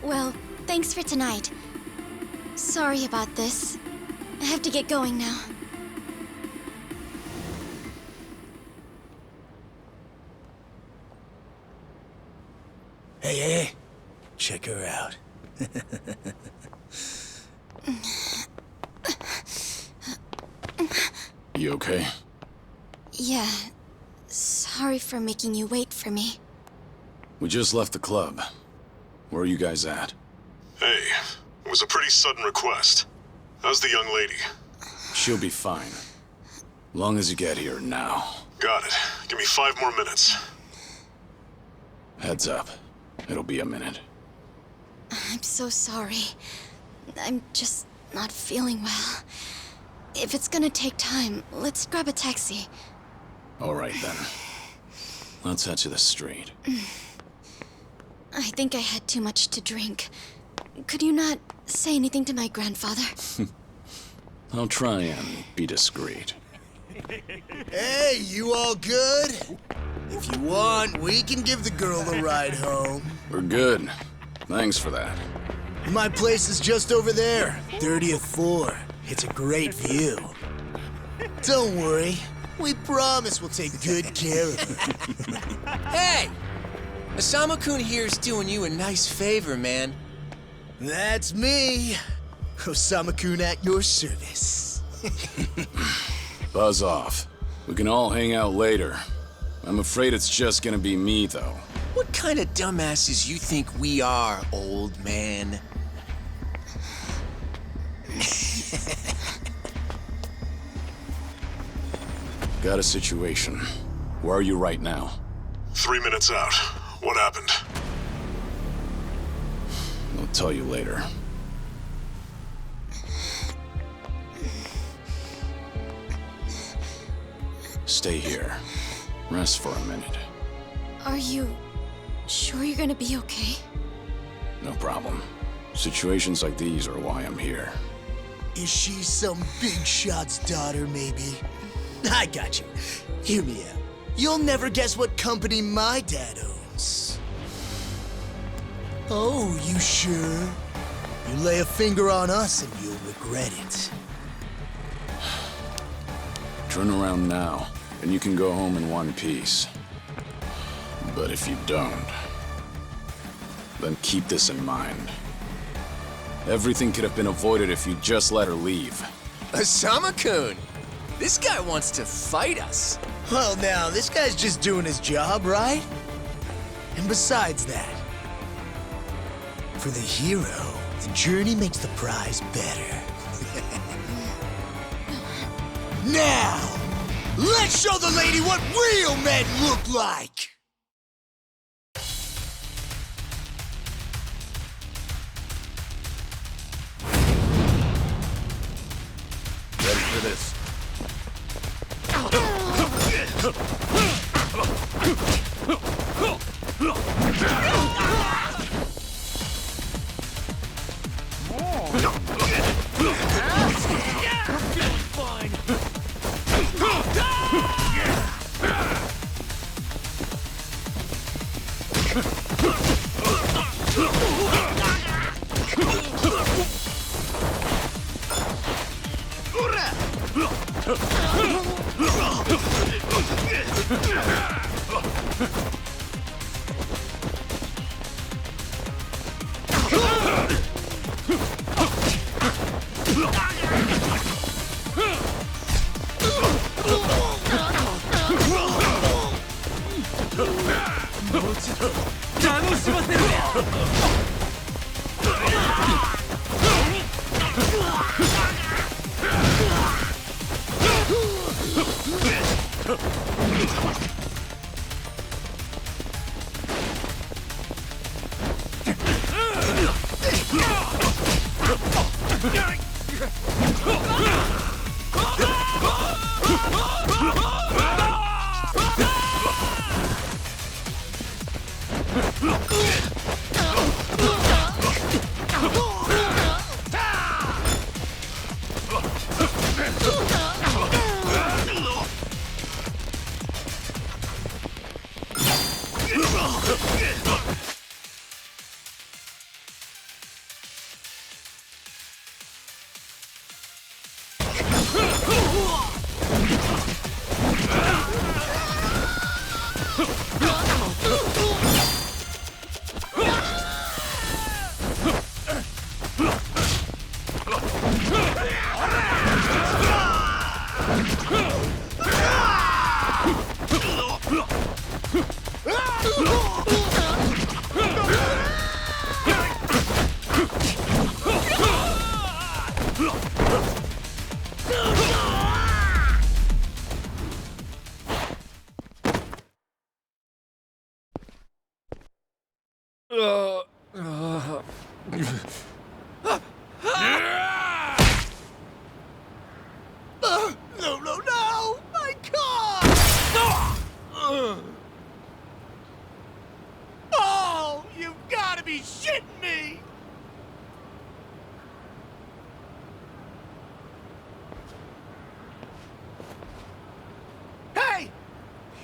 Well, thanks for tonight. Sorry about this. I have to get going now. Hey, check her out. You okay? Yeah. Sorry for making you wait for me. We just left the club. Where are you guys at? Hey, it was a pretty sudden request. How's the young lady? She'll be fine. Long as you get here now. Got it. Give me 5 more minutes. Heads up. It'll be a minute. I'm so sorry. I'm just not feeling well. If it's gonna take time, let's grab a taxi. All right, then. Let's head to the street. I think I had too much to drink. Could you not say anything to my grandfather? I'll try and be discreet. Hey, you all good? If you want, we can give the girl a ride home. We're good. Thanks for that. My place is just over there, 30th floor. It's a great view. Don't worry. We promise we'll take good care of her. Hey! Osama-kun here's doing you a nice favor, man. That's me. Osama-kun at your service. Buzz off. We can all hang out later. I'm afraid it's just gonna be me, though. What kind of dumbasses you think we are, old man? Got a situation. Where are you right now? 3 minutes out. What happened? I'll tell you later. Stay here. Rest for a minute. Are you sure you're gonna be okay? No problem. Situations like these are why I'm here. Is she some big shot's daughter, maybe? I got you. Hear me out. You'll never guess what company my dad owns. Oh, you sure? You lay a finger on us and you'll regret it. Turn around now, and you can go home in one piece. But if you don't, then keep this in mind. Everything could have been avoided if you just let her leave. Osama-kun! This guy wants to fight us. Well, now, this guy's just doing his job, right? And besides that, for the hero, the journey makes the prize better. Now, let's show the lady what real men look like! Ready for this?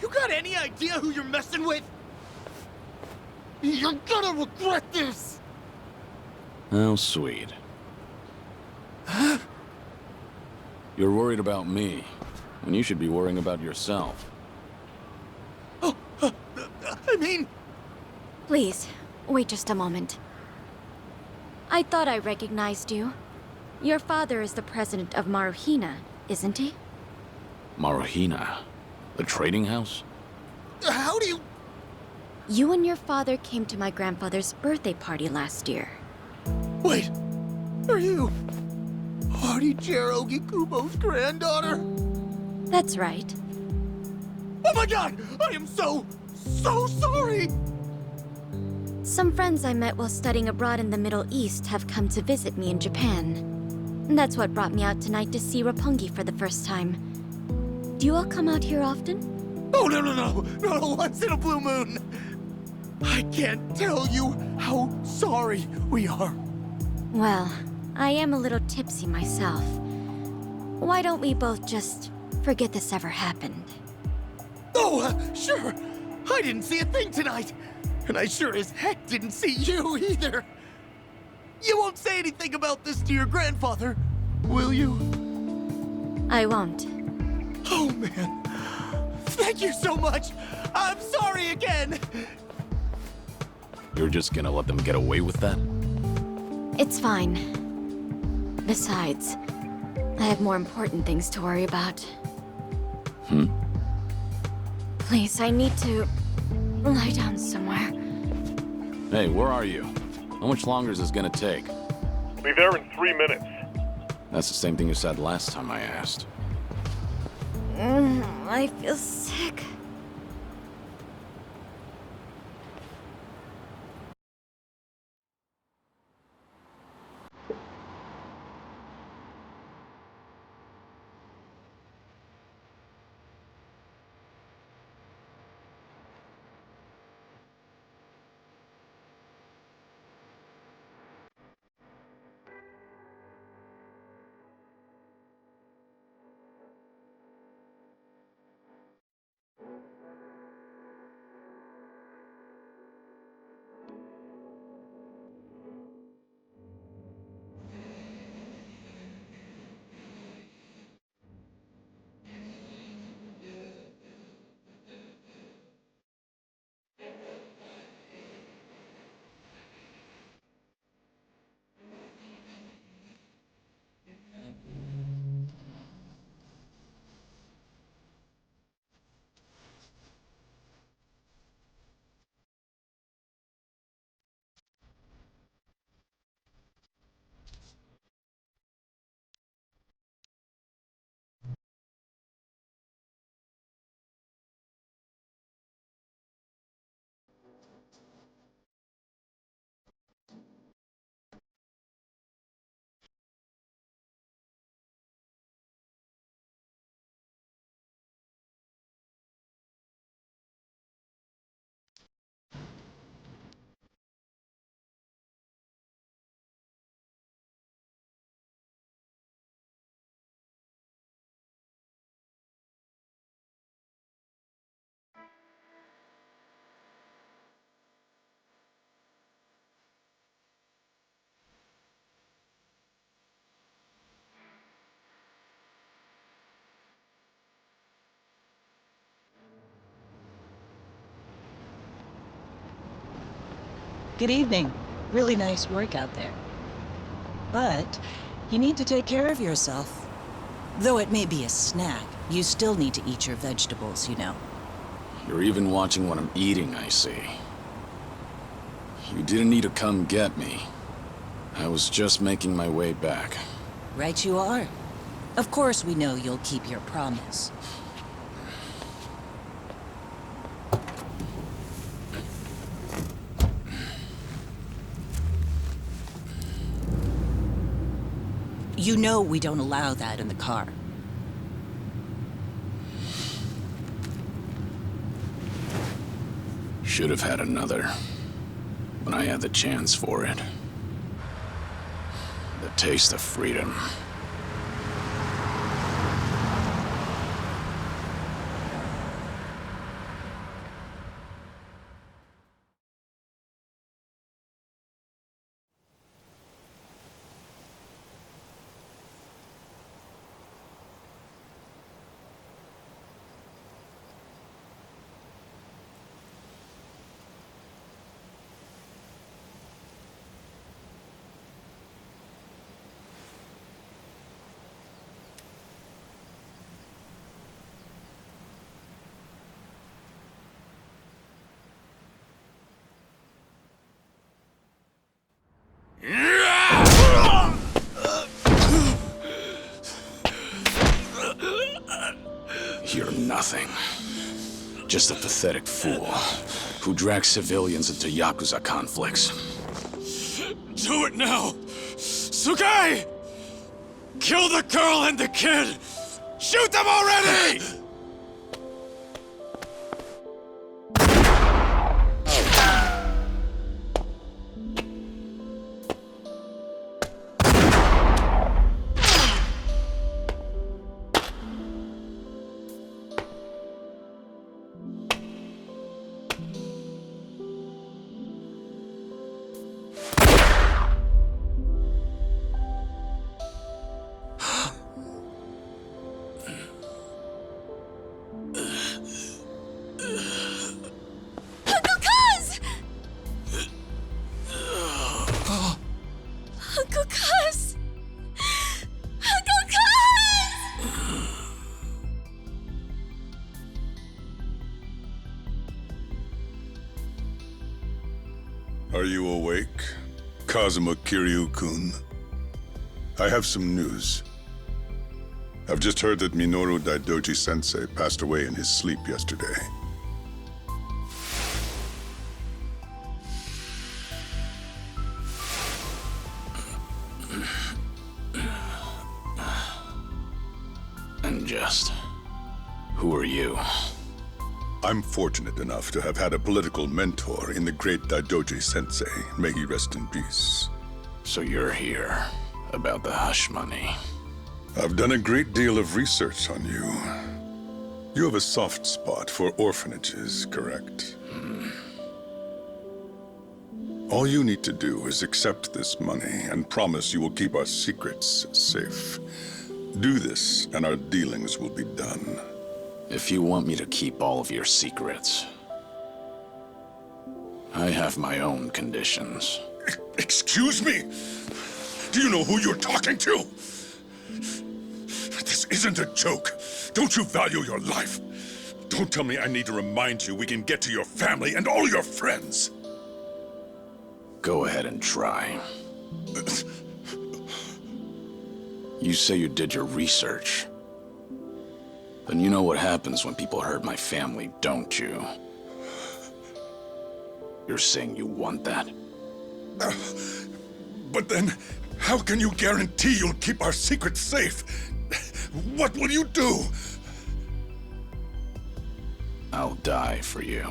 You got any idea who you're messing with? You're gonna regret this! How sweet. You're worried about me, when you should be worrying about yourself. I mean... Please, wait just a moment. I thought I recognized you. Your father is the president of Maruhina, isn't he? Maruhina? The trading house? How do you... You and your father came to my grandfather's birthday party last year. Wait, are you... Artie-Jero Gikubo's granddaughter? That's right. Oh my god! I am so sorry! Some friends I met while studying abroad in the Middle East have come to visit me in Japan. And that's what brought me out tonight to see Roppongi for the first time. Do you all come out here often? Oh, no, once in a blue moon! I can't tell you how sorry we are. Well, I am a little tipsy myself. Why don't we both just forget this ever happened? Oh, sure. I didn't see a thing tonight. And I sure as heck didn't see you either. You won't say anything about this to your grandfather, will you? I won't. Oh, man. Thank you so much. I'm sorry again. You're just gonna let them get away with that? It's fine. Besides, I have more important things to worry about. Please, I need to lie down somewhere. Hey, where are you? How much longer is this gonna take? Be there in 3 minutes. That's the same thing you said last time I asked. I feel sick. Good evening. Really nice work out there. But you need to take care of yourself. Though it may be a snack, you still need to eat your vegetables, you know. You're even watching what I'm eating, I see. You didn't need to come get me. I was just making my way back. Right you are. Of course we know you'll keep your promise. You know we don't allow that in the car. Should have had another. When I had the chance for it. The taste of freedom. nothing. Just a pathetic fool who drags civilians into Yakuza conflicts. Do it now! Sugai! Kill the girl and the kid! Shoot them already! Uncle Cuz! Uncle Cuz! Are you awake, Kazuma Kiryu-kun? I have some news. I've just heard that Minoru Daidoji-sensei passed away in his sleep yesterday. And just... who are you? I'm fortunate enough to have had a political mentor in the great Daidoji-sensei. May he rest in peace. So you're here about the hush money. I've done a great deal of research on you. You have a soft spot for orphanages, correct? All you need to do is accept this money and promise you will keep our secrets safe. Do this, and our dealings will be done. If you want me to keep all of your secrets, I have my own conditions. Excuse me? Do you know who you're talking to? This isn't a joke. Don't you value your life? Don't tell me I need to remind you we can get to your family and all your friends. Go ahead and try. You say you did your research. Then you know what happens when people hurt my family, don't you? You're saying you want that? But then, how can you guarantee you'll keep our secrets safe? What will you do? I'll die for you.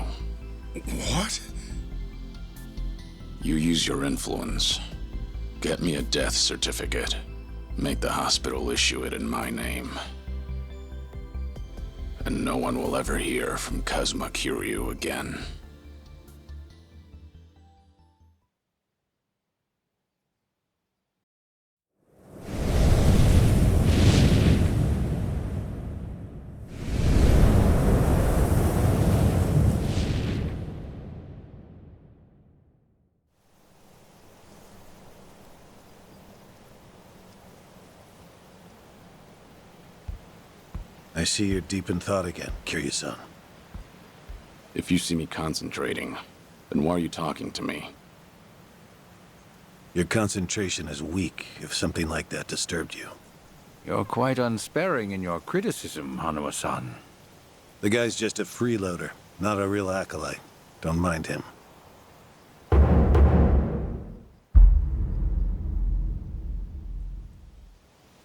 What? You use your influence. Get me a death certificate. Make the hospital issue it in my name. And no one will ever hear from Kazuma Kiryu again. I see you're deep in thought again, Kiryu-san. If you see me concentrating, then why are you talking to me? Your concentration is weak if something like that disturbed you. You're quite unsparing in your criticism, Hanuma-san. The guy's just a freeloader, not a real acolyte. Don't mind him.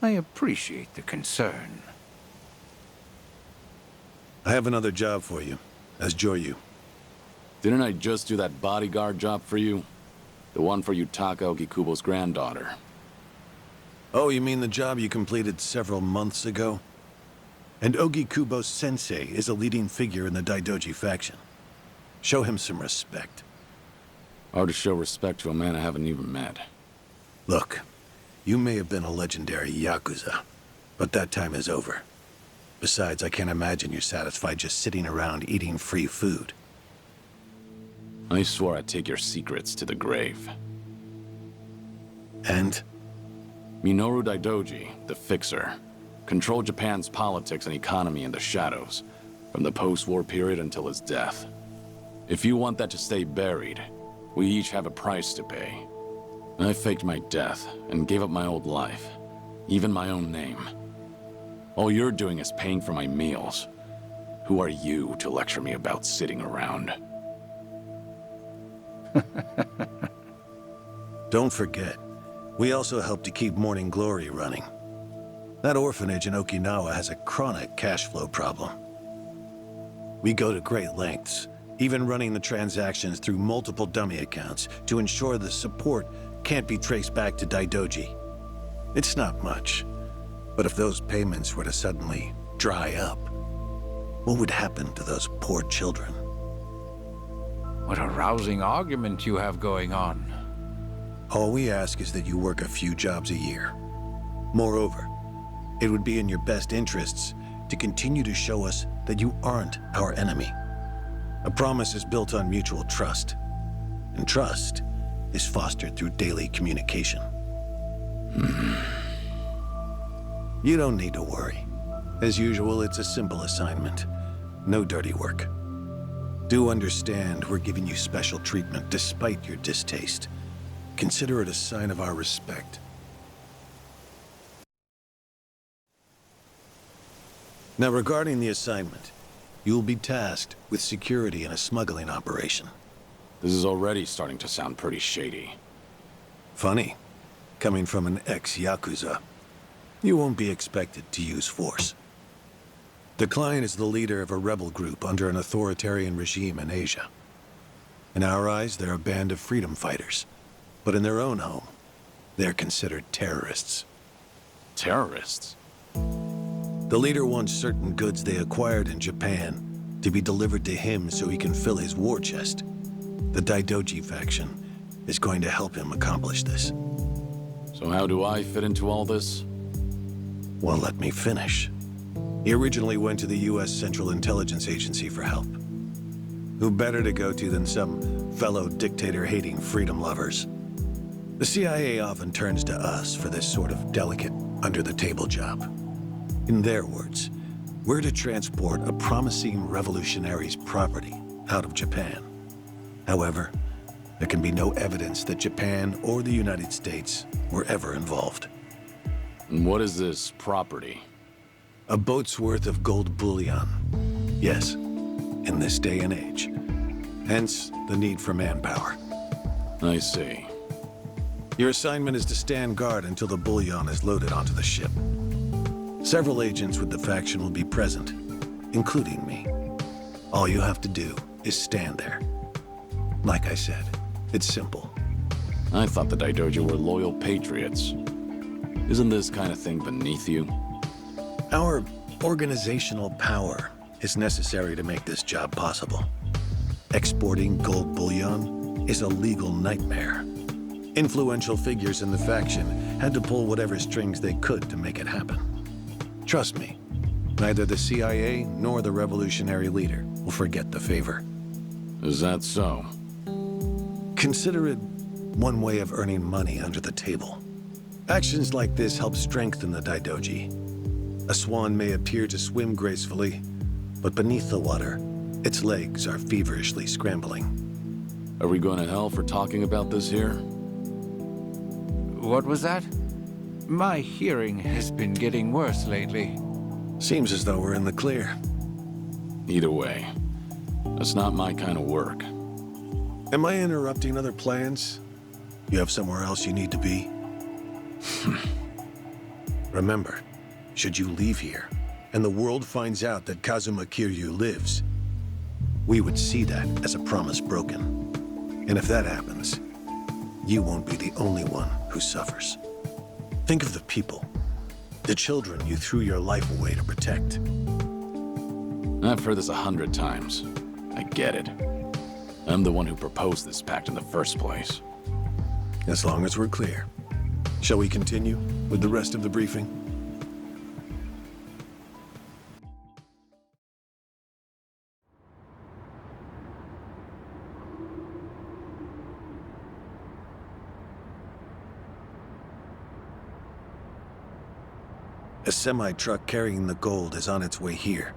I appreciate the concern. I have another job for you, as Joryu. Didn't I just do that bodyguard job for you? The one for Yutaka Ogikubo's granddaughter. Oh, you mean the job you completed several months ago? And Ogikubo's sensei is a leading figure in the Daidoji faction. Show him some respect. Hard to show respect to a man I haven't even met. Look, you may have been a legendary Yakuza, but that time is over. Besides, I can't imagine you're satisfied just sitting around eating free food. I swore I'd take your secrets to the grave. And? Minoru Daidoji, the Fixer, controlled Japan's politics and economy in the shadows, from the post-war period until his death. If you want that to stay buried, we each have a price to pay. I faked my death and gave up my old life, even my own name. All you're doing is paying for my meals. Who are you to lecture me about sitting around? Don't forget, we also help to keep Morning Glory running. That orphanage in Okinawa has a chronic cash flow problem. We go to great lengths, even running the transactions through multiple dummy accounts to ensure the support can't be traced back to Daidoji. It's not much, but if those payments were to suddenly dry up, what would happen to those poor children? What a rousing argument you have going on. All we ask is that you work a few jobs a year. Moreover, it would be in your best interests to continue to show us that you aren't our enemy. A promise is built on mutual trust, and trust is fostered through daily communication. You don't need to worry. As usual, it's a simple assignment. No dirty work. Do understand we're giving you special treatment despite your distaste. Consider it a sign of our respect. Now, regarding the assignment, you'll be tasked with security in a smuggling operation. This is already starting to sound pretty shady. Funny, coming from an ex-Yakuza. You won't be expected to use force. The client is the leader of a rebel group under an authoritarian regime in Asia. In our eyes, they're a band of freedom fighters. But in their own home, they're considered terrorists. Terrorists? The leader wants certain goods they acquired in Japan to be delivered to him so he can fill his war chest. The Daidoji faction is going to help him accomplish this. So how do I fit into all this? Well, let me finish. He originally went to the U.S. Central Intelligence Agency for help. Who better to go to than some fellow dictator-hating freedom lovers? The CIA often turns to us for this sort of delicate, under-the-table job. In their words, we're to transport a promising revolutionary's property out of Japan. However, there can be no evidence that Japan or the United States were ever involved. And what is this property? A boat's worth of gold bullion. Yes, in this day and age. Hence, the need for manpower. I see. Your assignment is to stand guard until the bullion is loaded onto the ship. Several agents with the faction will be present, including me. All you have to do is stand there. Like I said, it's simple. I thought the Daidoji were loyal patriots. Isn't this kind of thing beneath you? Our organizational power is necessary to make this job possible. Exporting gold bullion is a legal nightmare. Influential figures in the faction had to pull whatever strings they could to make it happen. Trust me, neither the CIA nor the revolutionary leader will forget the favor. Is that so? Consider it one way of earning money under the table. Actions like this help strengthen the Daidoji. A swan may appear to swim gracefully, but beneath the water, its legs are feverishly scrambling. Are we going to hell for talking about this here? What was that? My hearing has been getting worse lately. Seems as though we're in the clear. Either way, that's not my kind of work. Am I interrupting other plans? You have somewhere else you need to be? Remember, should you leave here, and the world finds out that Kazuma Kiryu lives, we would see that as a promise broken. And if that happens, you won't be the only one who suffers. Think of the people, the children you threw your life away to protect. I've heard this 100 times. I get it. I'm the one who proposed this pact in the first place. As long as we're clear. Shall we continue with the rest of the briefing? A semi-truck carrying the gold is on its way here.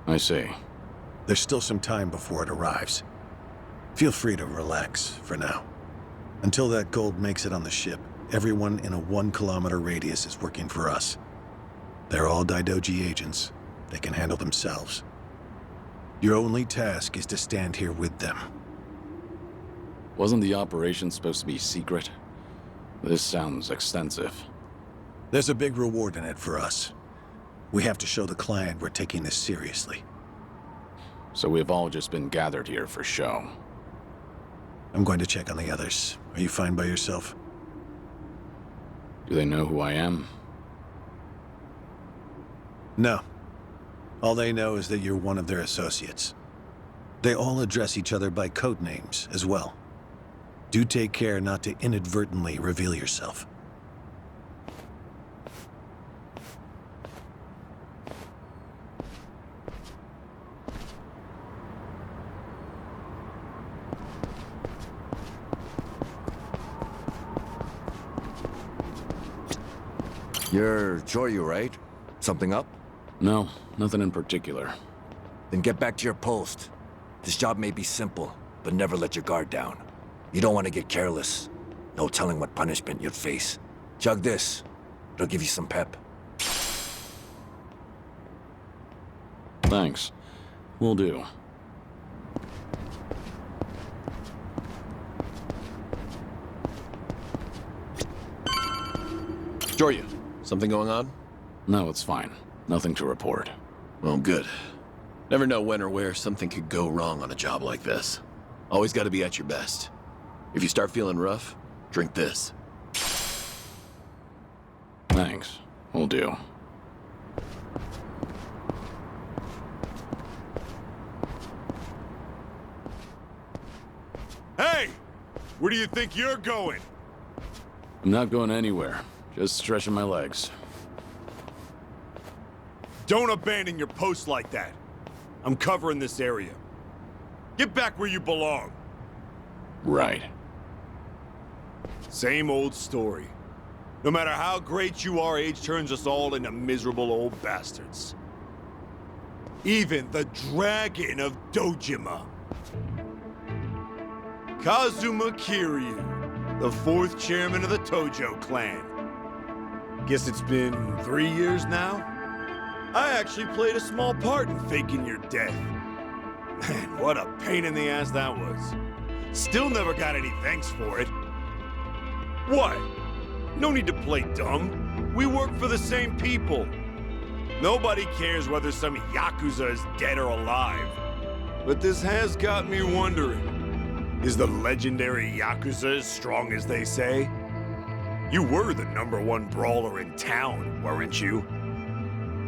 I see. There's still some time before it arrives. Feel free to relax for now. Until that gold makes it on the ship, everyone in a 1-kilometer radius is working for us. They're all Daidoji agents. They can handle themselves. Your only task is to stand here with them. Wasn't the operation supposed to be secret? This sounds extensive. There's a big reward in it for us. We have to show the client we're taking this seriously. So we've all just been gathered here for show. I'm going to check on the others. Are you fine by yourself? Do they know who I am? No. All they know is that you're one of their associates. They all address each other by code names as well. Do take care not to inadvertently reveal yourself. You're Joryu, right? Something up? No, nothing in particular. Then get back to your post. This job may be simple, but never let your guard down. You don't want to get careless. No telling what punishment you'd face. Chug this. It'll give you some pep. Thanks. Will do. Joryu, something going on? No, it's fine. Nothing to report. Well, good. Never know when or where something could go wrong on a job like this. Always got to be at your best. If you start feeling rough, drink this. Thanks. Will do. Hey! Where do you think you're going? I'm not going anywhere. Just stretching my legs. Don't abandon your post like that. I'm covering this area. Get back where you belong. Right. Same old story. No matter how great you are, age turns us all into miserable old bastards. Even the Dragon of Dojima. Kazuma Kiryu, the 4th chairman of the Tojo clan. Guess it's been 3 years now? I actually played a small part in faking your death. Man, what a pain in the ass that was. Still never got any thanks for it. What? No need to play dumb. We work for the same people. Nobody cares whether some Yakuza is dead or alive. But this has got me wondering. Is the legendary Yakuza as strong as they say? You were the #1 brawler in town, weren't you?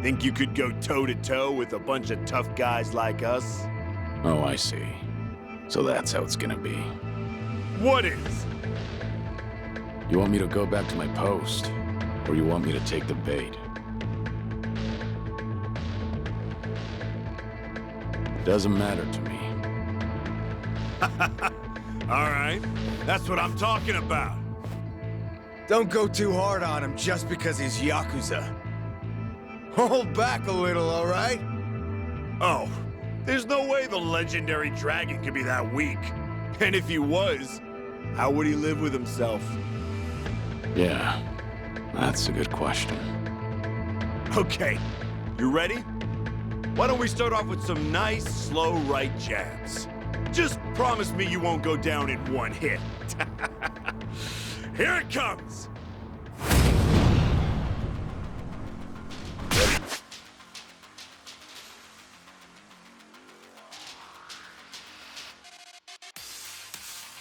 Think you could go toe-to-toe with a bunch of tough guys like us? Oh, I see. So that's how it's gonna be. What is? You want me to go back to my post? Or you want me to take the bait? Doesn't matter to me. All right, that's what I'm talking about. Don't go too hard on him just because he's Yakuza. Hold back a little, all right? Oh, there's no way the legendary dragon could be that weak. And if he was, how would he live with himself? Yeah, that's a good question. Okay, you ready? Why don't we start off with some nice, slow right jabs? Just promise me you won't go down in one hit. Here it comes!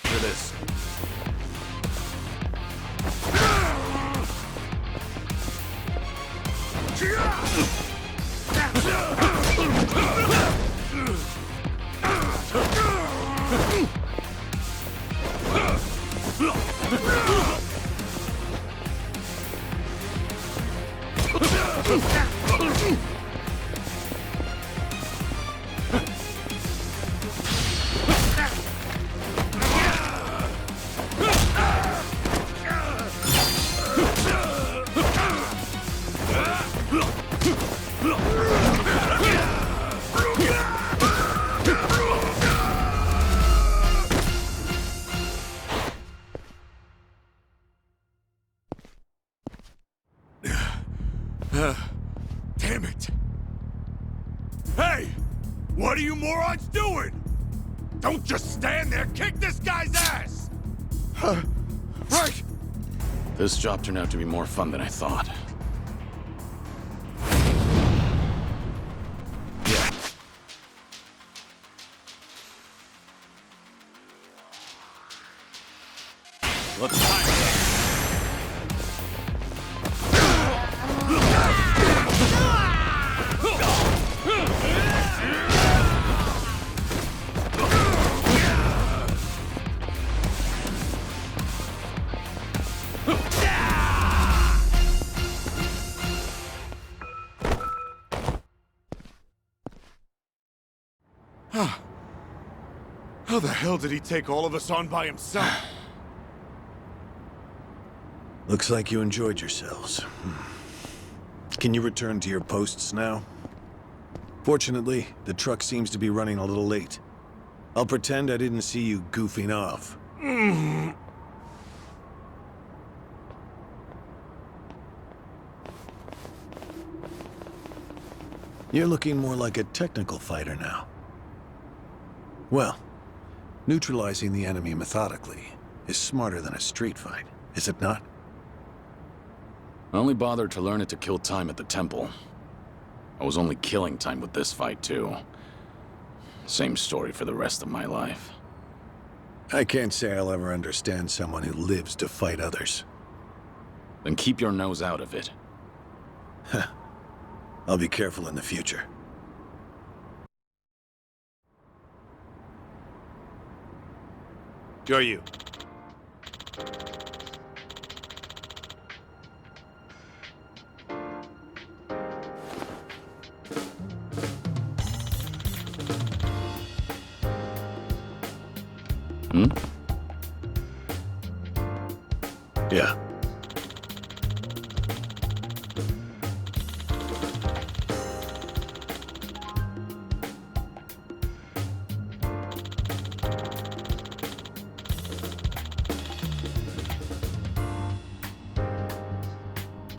For this. What are you morons doing? Don't just stand there, kick this guy's ass! Right! This job turned out to be more fun than I thought. Yeah. Let's time it. How the hell did he take all of us on by himself? Looks like you enjoyed yourselves. Can you return to your posts now? Fortunately, the truck seems to be running a little late. I'll pretend I didn't see you goofing off. You're looking more like a technical fighter now. Well, neutralizing the enemy methodically is smarter than a street fight, is it not? I only bothered to learn it to kill time at the temple. I was only killing time with this fight, too. Same story for the rest of my life. I can't say I'll ever understand someone who lives to fight others. Then keep your nose out of it. I'll be careful in the future. Go you. Yeah.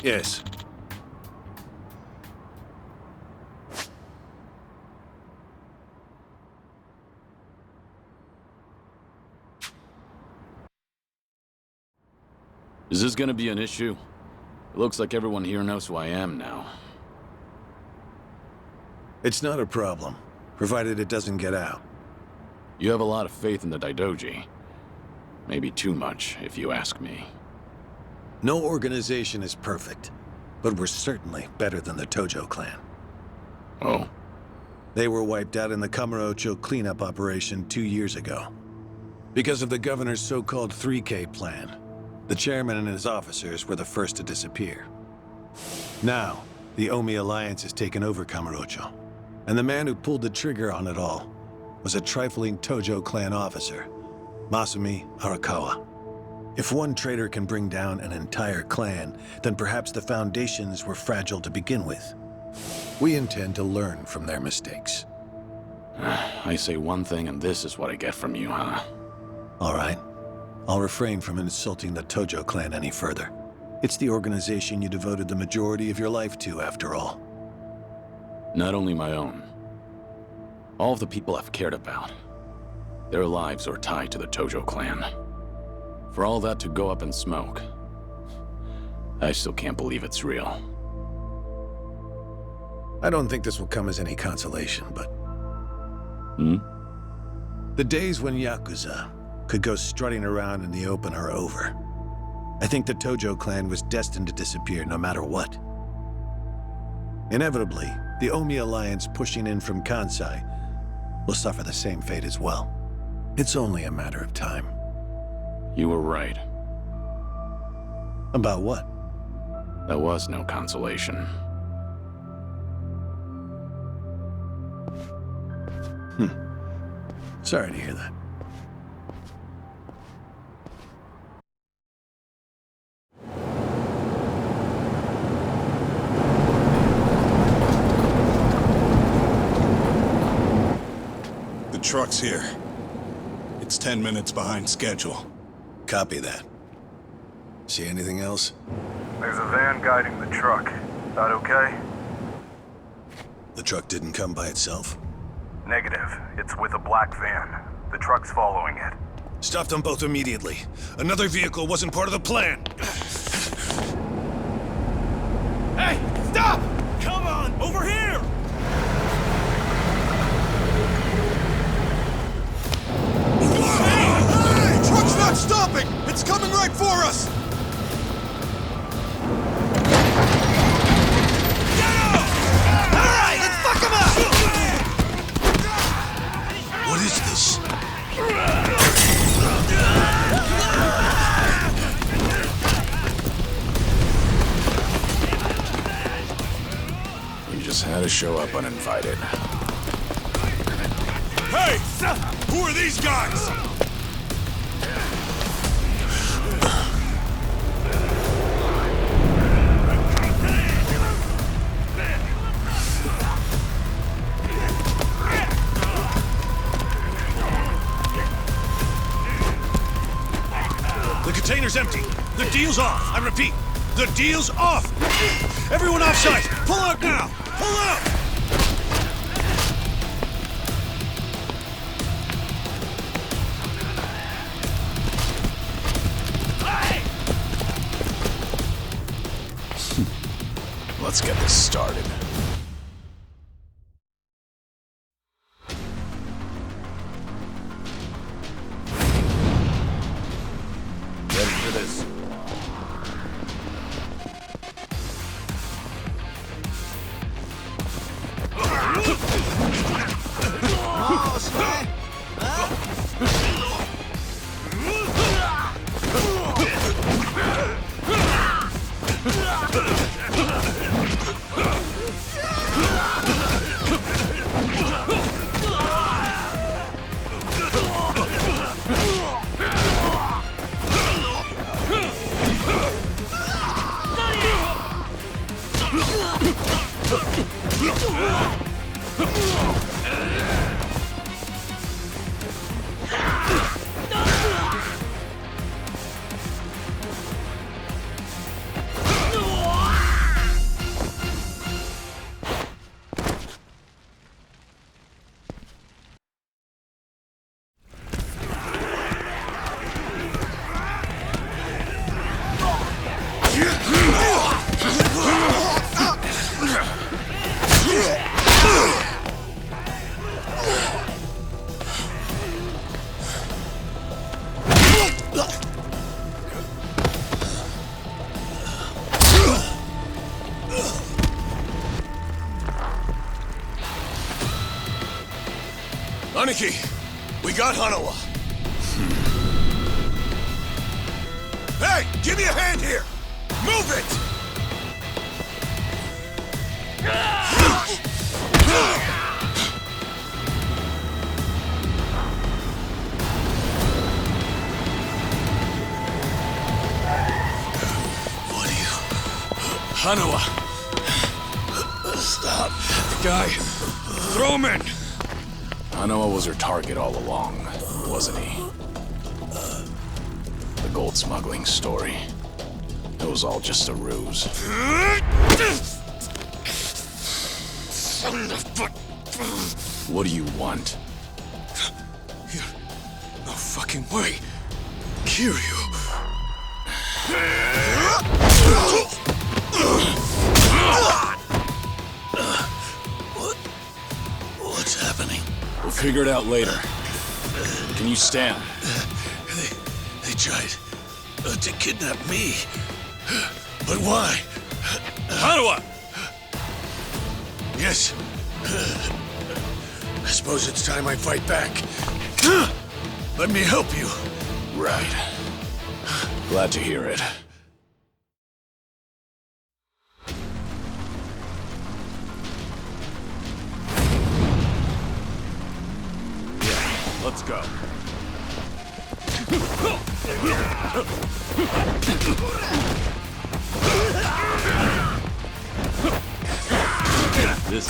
Yes. Is this gonna be an issue? It looks like everyone here knows who I am now. It's not a problem, provided it doesn't get out. You have a lot of faith in the Daidoji. Maybe too much, if you ask me. No organization is perfect, but we're certainly better than the Tojo clan. Oh? They were wiped out in the Kamurocho cleanup operation 2 years ago. Because of the governor's so-called 3K plan, the chairman and his officers were the first to disappear. Now, the Omi Alliance has taken over Kamurocho, and the man who pulled the trigger on it all was a trifling Tojo clan officer, Masumi Arakawa. If one traitor can bring down an entire clan, then perhaps the foundations were fragile to begin with. We intend to learn from their mistakes. I say one thing and this is what I get from you, huh? All right. I'll refrain from insulting the Tojo clan any further. It's the organization you devoted the majority of your life to, after all. Not only my own. All of the people I've cared about. Their lives are tied to the Tojo clan. For all that to go up in smoke, I still can't believe it's real. I don't think this will come as any consolation, but... The days when Yakuza could go strutting around in the open are over. I think the Tojo clan was destined to disappear no matter what. Inevitably, the Omi Alliance pushing in from Kansai will suffer the same fate as well. It's only a matter of time. You were right. About what? There was no consolation. Sorry to hear that. The truck's here. It's 10 minutes behind schedule. Copy that. See anything else? There's a van guiding the truck. That okay? The truck didn't come by itself? Negative. It's with a black van. The truck's following it. Stop them both immediately. Another vehicle wasn't part of the plan. Hey, stop! Come on, over here! Hey! Truck's not stopping! It's coming right for us! Alright, let's fuck him up! What is this? You just had to show up uninvited. Hey! Who are these guys? The container's empty. The deal's off. I repeat, the deal's off. Everyone offside. Pull out now. Pull out. Let's get this started. Ready for this? Aniki, we got Hanawa. Hey, give me a hand here! Move it! What are you? Hanawa. Stop. Guy, throw him in. Hanawa was her target all along, wasn't he? The gold smuggling story. It was all just a ruse. Son of a... What do you want? No fucking way. Kiryu. What's happening? We'll figure it out later. Can you stand? They tried to kidnap me. But why? Hanawa! Yes. I suppose it's time I fight back. Let me help you. Right. Glad to hear it. Yeah, let's go. This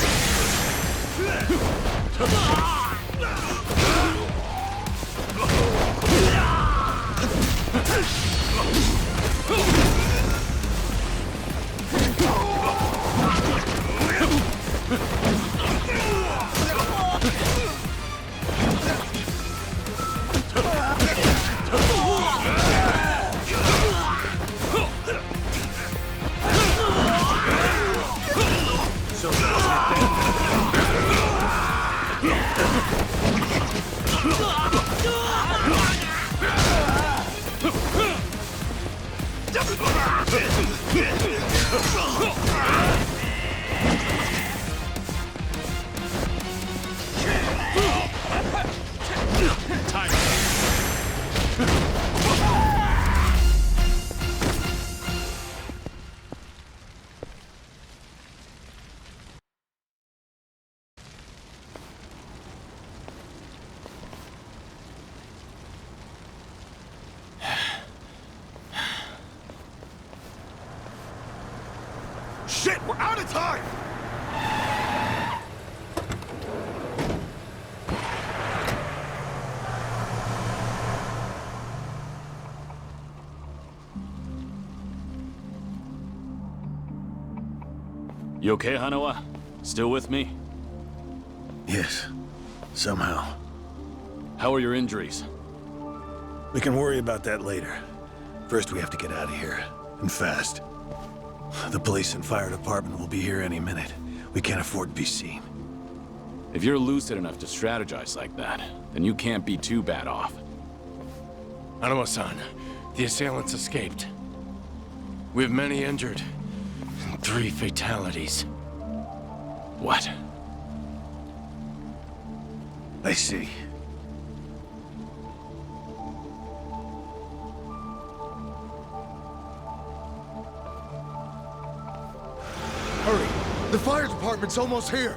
Shit, we're out of time! You okay, Hanawa? Still with me? Yes, somehow. How are your injuries? We can worry about that later. First, we have to get out of here, and fast. The police and fire department will be here any minute. We can't afford to be seen. If you're lucid enough to strategize like that, then you can't be too bad off. Hanawa-san, the assailants escaped. We have many injured, and 3 fatalities. What? I see. Hurry! The fire department's almost here!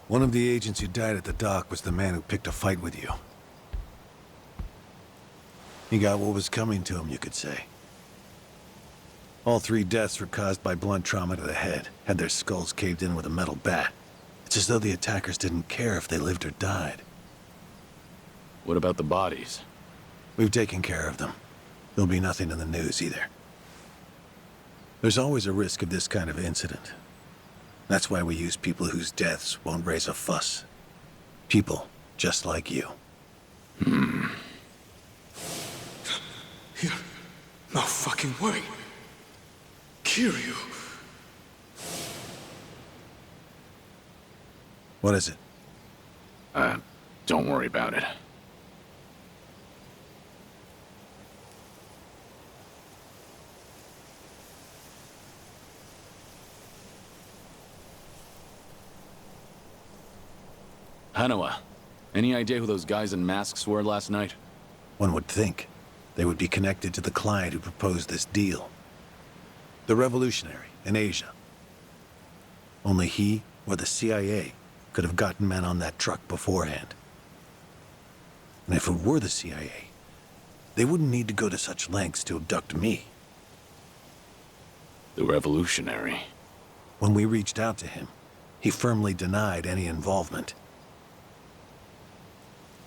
One of the agents who died at the dock was the man who picked a fight with you. He got what was coming to him, you could say. All 3 deaths were caused by blunt trauma to the head, had their skulls caved in with a metal bat. It's as though the attackers didn't care if they lived or died. What about the bodies? We've taken care of them. There'll be nothing in the news either. There's always a risk of this kind of incident. That's why we use people whose deaths won't raise a fuss. People just like you. No fucking way. Kiryu. What is it? Don't worry about it. Hanawa, any idea who those guys in masks were last night? One would think they would be connected to the client who proposed this deal. The revolutionary in Asia. Only he or the CIA could have gotten men on that truck beforehand. And if it were the CIA, they wouldn't need to go to such lengths to abduct me. The revolutionary. When we reached out to him, he firmly denied any involvement.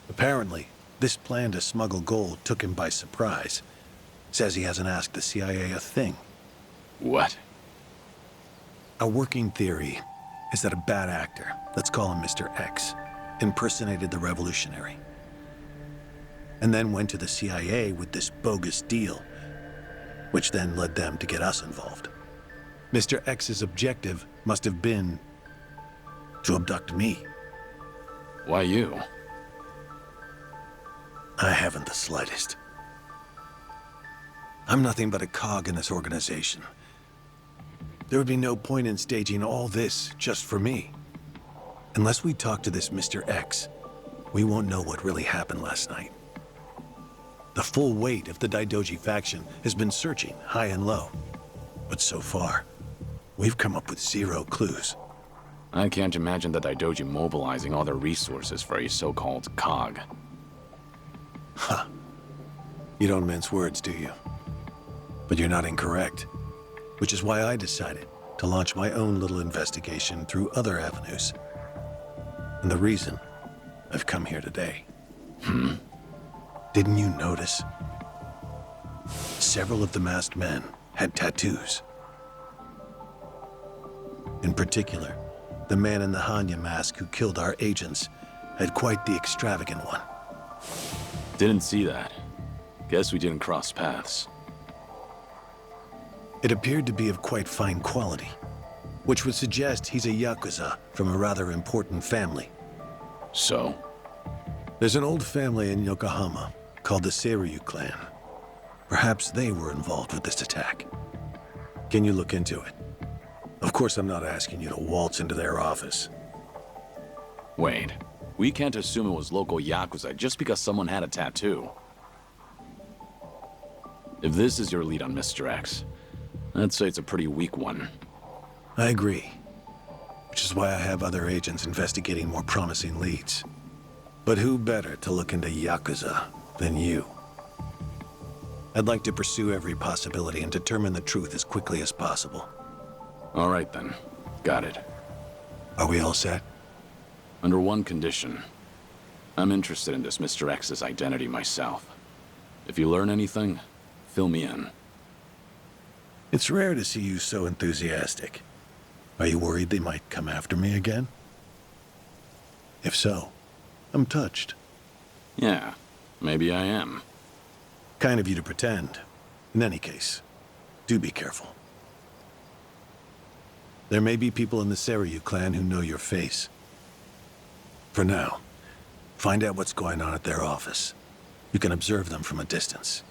Apparently, this plan to smuggle gold took him by surprise. Says he hasn't asked the CIA a thing. What? A working theory is that a bad actor, let's call him Mr. X, impersonated the revolutionary. And then went to the CIA with this bogus deal, which then led them to get us involved. Mr. X's objective must have been to abduct me. Why you? I haven't the slightest. I'm nothing but a cog in this organization. There would be no point in staging all this just for me. Unless we talk to this Mr. X, we won't know what really happened last night. The full weight of the Daidoji faction has been searching high and low. But so far, we've come up with 0 clues. I can't imagine the Daidoji mobilizing all their resources for a so-called cog. Huh. You don't mince words, do you? But you're not incorrect. Which is why I decided to launch my own little investigation through other avenues. And the reason I've come here today. Didn't you notice? Several of the masked men had tattoos. In particular, the man in the Hanya mask who killed our agents had quite the extravagant one. Didn't see that. Guess we didn't cross paths. It appeared to be of quite fine quality, which would suggest he's a Yakuza from a rather important family. So? There's an old family in Yokohama called the Seiryu clan. Perhaps they were involved with this attack. Can you look into it? Of course, I'm not asking you to waltz into their office. Wait, We can't assume it was local Yakuza just because someone had a tattoo. If this is your lead on Mr. X, I'd say it's a pretty weak one. I agree. Which is why I have other agents investigating more promising leads. But who better to look into Yakuza than you? I'd like to pursue every possibility and determine the truth as quickly as possible. All right then. Got it. Are we all set? Under one condition. I'm interested in this Mr. X's identity myself. If you learn anything, fill me in. It's rare to see you so enthusiastic. Are you worried they might come after me again? If so, I'm touched. Yeah, maybe I am. Kind of you to pretend. In any case, do be careful. There may be people in the Seiryu clan who know your face. For now, find out what's going on at their office. You can observe them from a distance.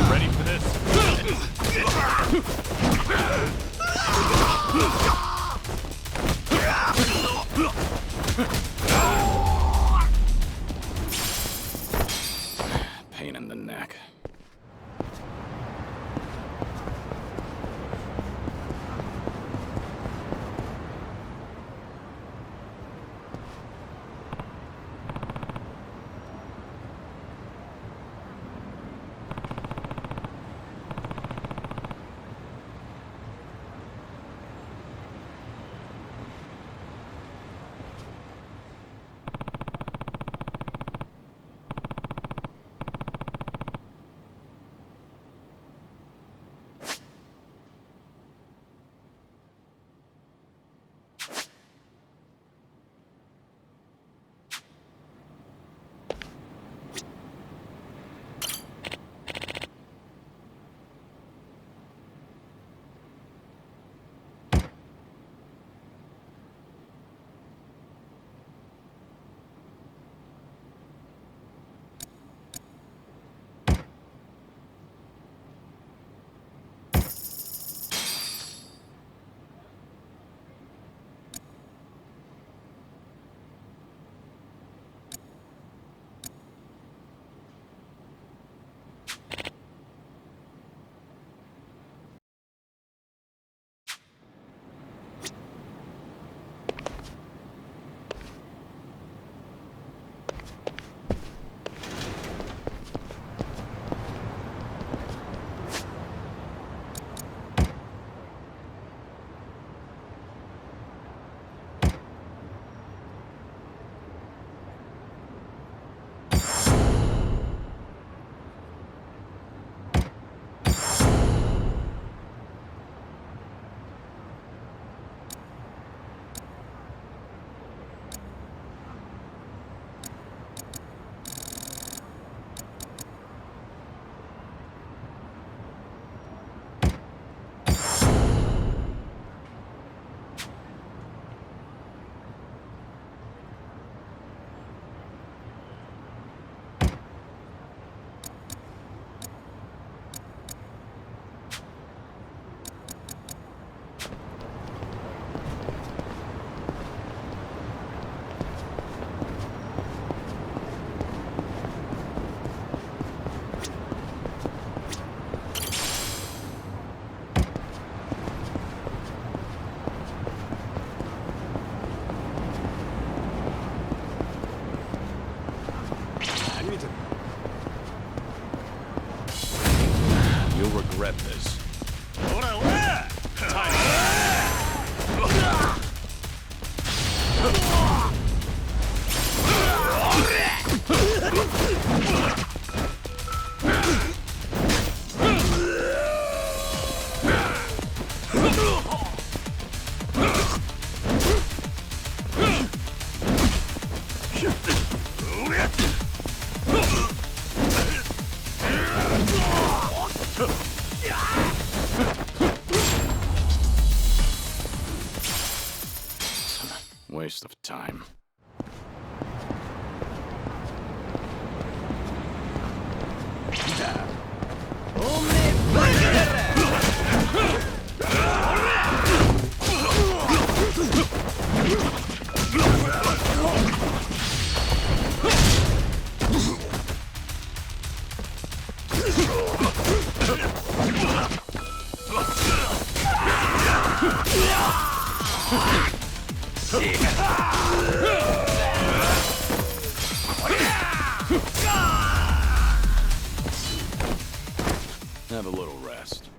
Ready for this? Pain in the neck. You'll regret this. Waste of time. Have a little rest.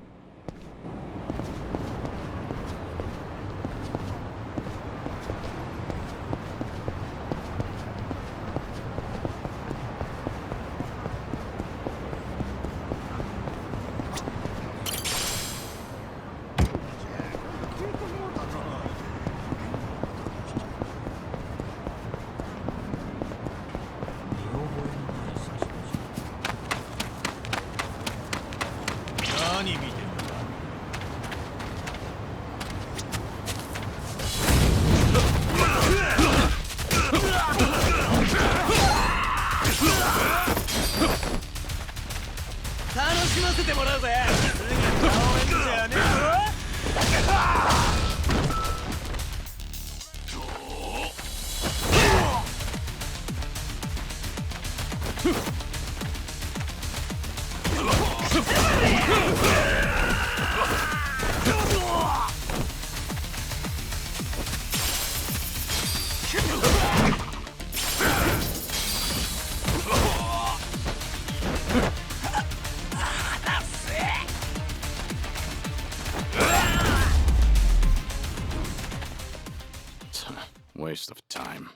Waste of time.